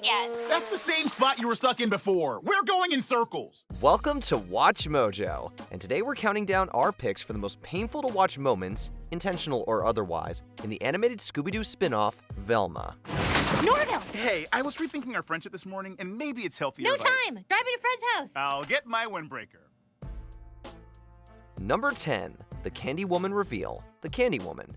again. That's the same spot you were stuck in before. We're going in circles. Welcome to Watch Mojo, and today we're counting down our picks for the most painful to watch moments, intentional or otherwise, in the animated Scooby-Doo spin-off, Velma. Norville! Hey, I was rethinking our friendship this morning, and maybe it's healthier No if time! Drive me to Fred's house! I'll get my windbreaker. Number 10, the Candywoman Reveal, the Candywoman.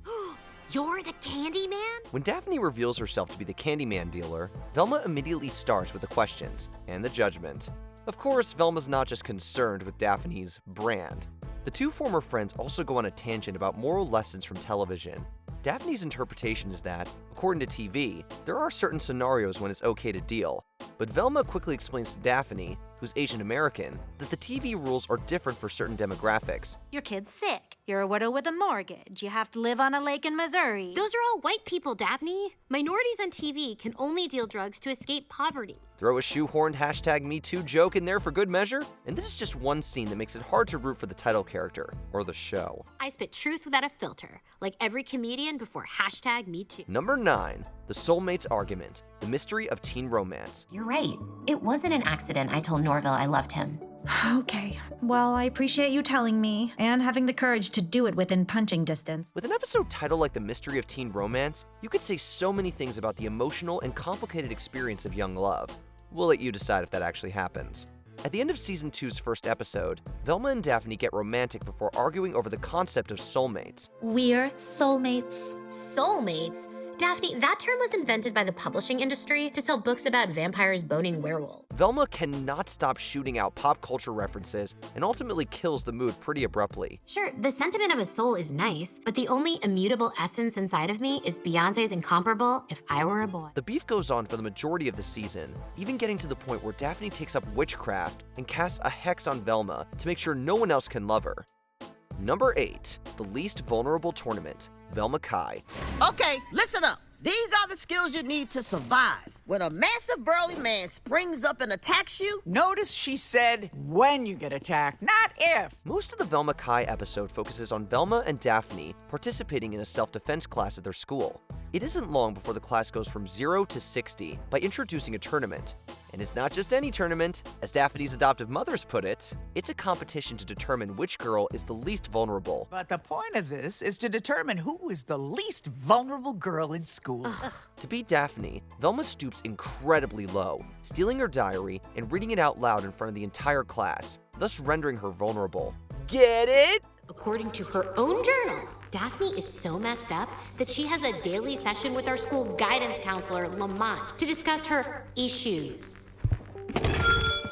You're the Candyman? When Daphne reveals herself to be the Candyman dealer, Velma immediately starts with the questions and the judgment. Of course, Velma's not just concerned with Daphne's brand. The two former friends also go on a tangent about moral lessons from television. Daphne's interpretation is that, according to TV, there are certain scenarios when it's okay to deal, but Velma quickly explains to Daphne, who's Asian American, that the TV rules are different for certain demographics. Your kid's sick. You're a widow with a mortgage. You have to live on a lake in Missouri. Those are all white people, Daphne. Minorities on TV can only deal drugs to escape poverty. Throw a shoehorned #MeToo joke in there for good measure, and this is just one scene that makes it hard to root for the title character, or the show. I spit truth without a filter, like every comedian before #MeToo. Number 9, the Soulmates Argument, the mystery of teen romance. You're right. It wasn't an accident I told Norville I loved him. Okay. Well, I appreciate you telling me and having the courage to do it within punching distance. With an episode titled like The Mystery of Teen Romance, you could say so many things about the emotional and complicated experience of young love. We'll let you decide if that actually happens. At the end of Season 2's first episode, Velma and Daphne get romantic before arguing over the concept of soulmates. We're soulmates. Soulmates? Daphne, that term was invented by the publishing industry to sell books about vampires boning werewolves. Velma cannot stop shooting out pop culture references and ultimately kills the mood pretty abruptly. Sure, the sentiment of a soul is nice, but the only immutable essence inside of me is Beyoncé's incomparable If I Were a Boy. The beef goes on for the majority of the season, even getting to the point where Daphne takes up witchcraft and casts a hex on Velma to make sure no one else can love her. Number 8, the least vulnerable tournament, Velma Kai. Okay, listen up. These are the skills you need to survive. When a massive burly man springs up and attacks you, Notice she said when you get attacked, not if. Most of the Velma Kai episode focuses on Velma and Daphne participating in a self-defense class at their school. It isn't long before the class goes from 0 to 60 by introducing a tournament. And it's not just any tournament. As Daphne's adoptive mothers put it, it's a competition to determine which girl is the least vulnerable. But the point of this is to determine who is the least vulnerable girl in school. To beat Daphne, Velma stoops incredibly low, stealing her diary and reading it out loud in front of the entire class, thus rendering her vulnerable. Get it? According to her own journal, Daphne is so messed up that she has a daily session with our school guidance counselor, Lamont, to discuss her issues.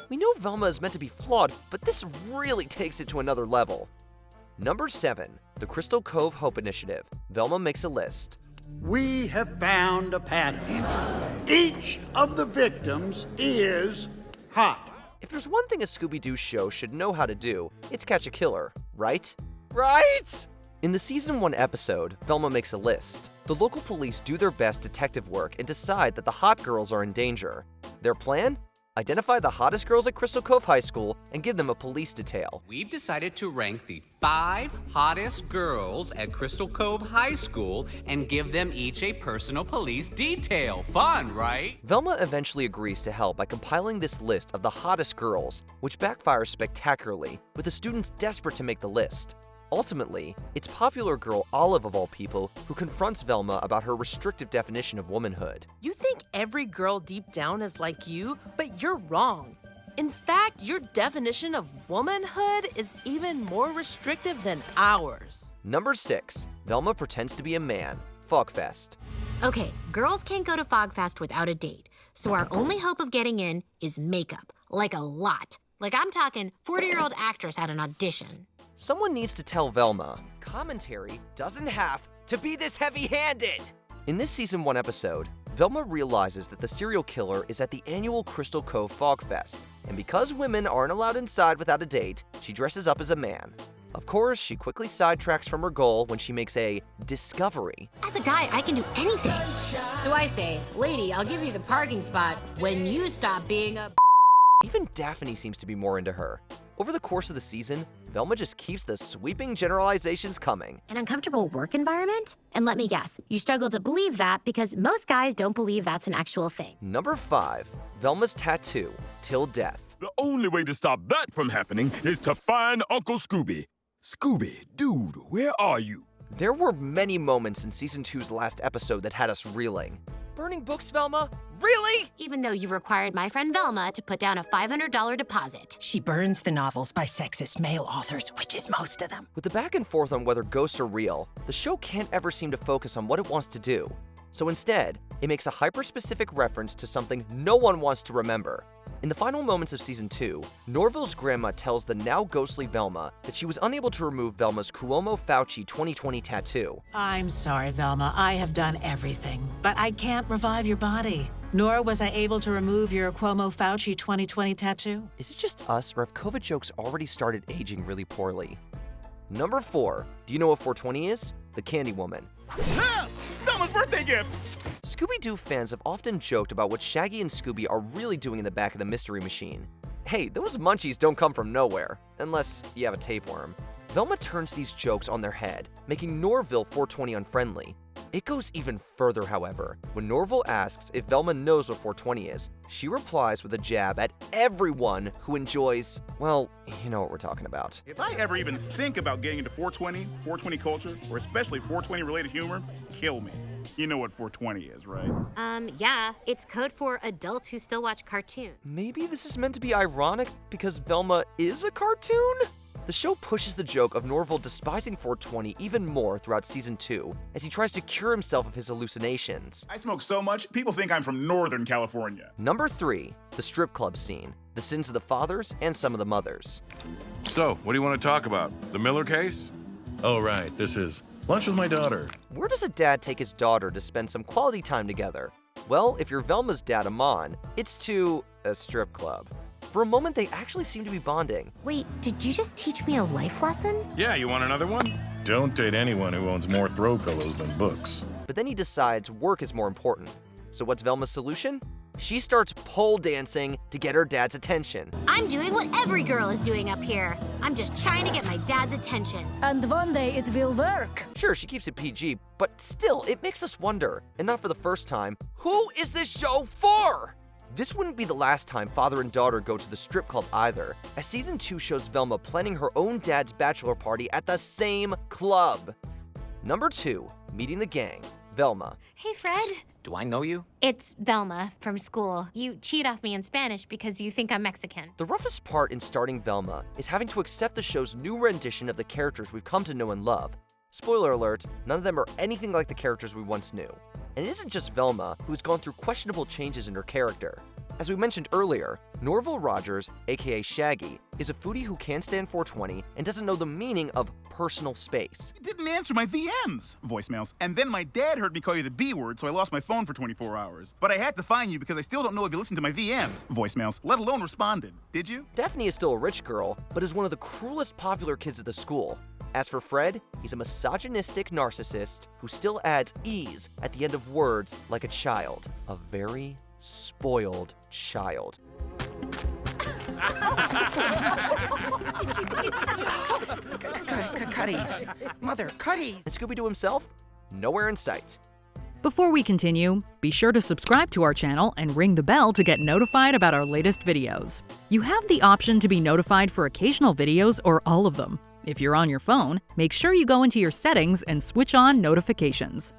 We know Velma is meant to be flawed, but this really takes it to another level. Number 7, the Crystal Cove Hope Initiative. Velma makes a list. We have found a pattern. Each of the victims is hot. If there's one thing a Scooby-Doo show should know how to do, it's catch a killer, right? Right? In the Season 1 episode, Velma makes a list. The local police do their best detective work and decide that the hot girls are in danger. Their plan? Identify the hottest girls at Crystal Cove High School and give them a police detail. We've decided to rank the 5 hottest girls at Crystal Cove High School and give them each a personal police detail. Fun, right? Velma eventually agrees to help by compiling this list of the hottest girls, which backfires spectacularly, with the students desperate to make the list. Ultimately, it's popular girl Olive of all people who confronts Velma about her restrictive definition of womanhood. You think every girl deep down is like you, but you're wrong. In fact, your definition of womanhood is even more restrictive than ours. Number 6, Velma pretends to be a man, Fogfest. Okay, girls can't go to Fogfest without a date, so our only hope of getting in is makeup, like a lot. Like I'm talking 40-year-old actress at an audition. Someone needs to tell Velma, commentary doesn't have to be this heavy-handed. In this Season 1 episode, Velma realizes that the serial killer is at the annual Crystal Cove Fog Fest, and because women aren't allowed inside without a date, she dresses up as a man. Of course, she quickly sidetracks from her goal when she makes a discovery. As a guy, I can do anything. So I say, lady, I'll give you the parking spot when you stop being a... Even Daphne seems to be more into her. Over the course of the season, Velma just keeps the sweeping generalizations coming. An uncomfortable work environment? And let me guess, you struggle to believe that because most guys don't believe that's an actual thing. Number 5. Velma's Tattoo, Till Death. The only way to stop that from happening is to find Uncle Scooby. Scooby, dude, where are you? There were many moments in Season 2's last episode that had us reeling. Burning books, Velma? Really? Even though you required my friend Velma to put down a $500 deposit. She burns the novels by sexist male authors, which is most of them. With the back and forth on whether ghosts are real, the show can't ever seem to focus on what it wants to do. So instead, it makes a hyper-specific reference to something no one wants to remember. In the final moments of Season 2, Norville's grandma tells the now ghostly Velma that she was unable to remove Velma's Cuomo Fauci 2020 tattoo. I'm sorry, Velma. I have done everything, but I can't revive your body. Nor was I able to remove your Cuomo Fauci 2020 tattoo. Is it just us, or have COVID jokes already started aging really poorly? Number 4. Do you know what 420 is? The Candywoman. Ah! Velma's birthday gift! Scooby-Doo fans have often joked about what Shaggy and Scooby are really doing in the back of the Mystery Machine. Hey, those munchies don't come from nowhere, unless you have a tapeworm. Velma turns these jokes on their head, making Norville 420 unfriendly. It goes even further, however. When Norville asks if Velma knows what 420 is, she replies with a jab at everyone who enjoys, well, you know what we're talking about. If I ever even think about getting into 420 culture, or especially 420 related humor, kill me. You know what 420 is, right? Yeah, it's code for adults who still watch cartoons. Maybe this is meant to be ironic because Velma is a cartoon? The show pushes the joke of Norville despising 420 even more throughout Season 2 as he tries to cure himself of his hallucinations. I smoke so much, people think I'm from Northern California. Number 3. The strip club scene. The sins of the fathers and some of the mothers. So, what do you want to talk about? The Miller case? Oh, right. This is lunch with my daughter. Where does a dad take his daughter to spend some quality time together? Well, if you're Velma's dad, Amon, it's to a strip club. For a moment, they actually seem to be bonding. Wait, did you just teach me a life lesson? Yeah, you want another one? Don't date anyone who owns more throw pillows than books. But then he decides work is more important. So what's Velma's solution? She starts pole dancing to get her dad's attention. I'm doing what every girl is doing up here. I'm just trying to get my dad's attention. And one day it will work. Sure, she keeps it PG, but still, it makes us wonder, and not for the first time, who is this show for? This wouldn't be the last time father and daughter go to the strip club either, as Season 2 shows Velma planning her own dad's bachelor party at the same club. Number 2, meeting the gang, Velma. Hey, Fred. Do I know you? It's Velma from school. You cheat off me in Spanish because you think I'm Mexican. The roughest part in starting Velma is having to accept the show's new rendition of the characters we've come to know and love. Spoiler alert, none of them are anything like the characters we once knew. And it isn't just Velma who's gone through questionable changes in her character. As we mentioned earlier, Norville Rogers, aka Shaggy, is a foodie who can't stand 420 and doesn't know the meaning of personal space. It didn't answer my VMs, voicemails, and then my dad heard me call you the B word, so I lost my phone for 24 hours. But I had to find you because I still don't know if you listened to my VMs, voicemails, let alone responded. Did you? Daphne is still a rich girl, but is one of the cruelest popular kids at the school. As for Fred, he's a misogynistic narcissist who still adds E's at the end of words like a child. A very spoiled child. Cutties. Mother, cutties. And Scooby-Doo himself? Nowhere in sight. Before we continue, be sure to subscribe to our channel and ring the bell to get notified about our latest videos. You have the option to be notified for occasional videos or all of them. If you're on your phone, make sure you go into your settings and switch on notifications.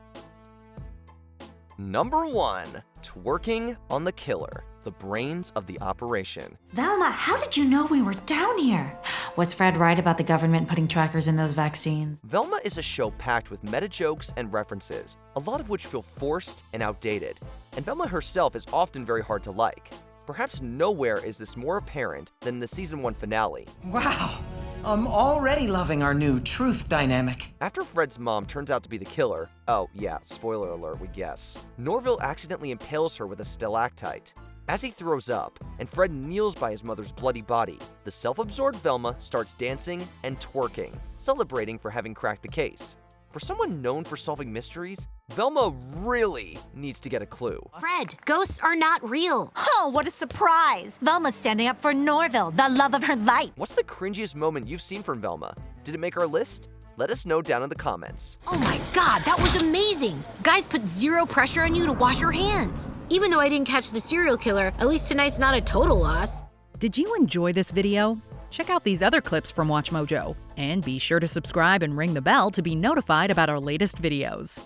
Number 1, Twerking on the Killer, the brains of the operation. Velma, how did you know we were down here? Was Fred right about the government putting trackers in those vaccines? Velma is a show packed with meta jokes and references, a lot of which feel forced and outdated. And Velma herself is often very hard to like. Perhaps nowhere is this more apparent than in the Season 1 finale. Wow, I'm already loving our new truth dynamic. After Fred's mom turns out to be the killer, oh yeah, spoiler alert, we guess, Norville accidentally impales her with a stalactite. As he throws up, and Fred kneels by his mother's bloody body, the self-absorbed Velma starts dancing and twerking, celebrating for having cracked the case. For someone known for solving mysteries, Velma really needs to get a clue. Fred, ghosts are not real. Oh, what a surprise! Velma's standing up for Norville, the love of her life. What's the cringiest moment you've seen from Velma? Did it make our list? Let us know down in the comments. Oh my god, that was amazing! Guys put zero pressure on you to wash your hands. Even though I didn't catch the serial killer, at least tonight's not a total loss. Did you enjoy this video? Check out these other clips from WatchMojo, and be sure to subscribe and ring the bell to be notified about our latest videos.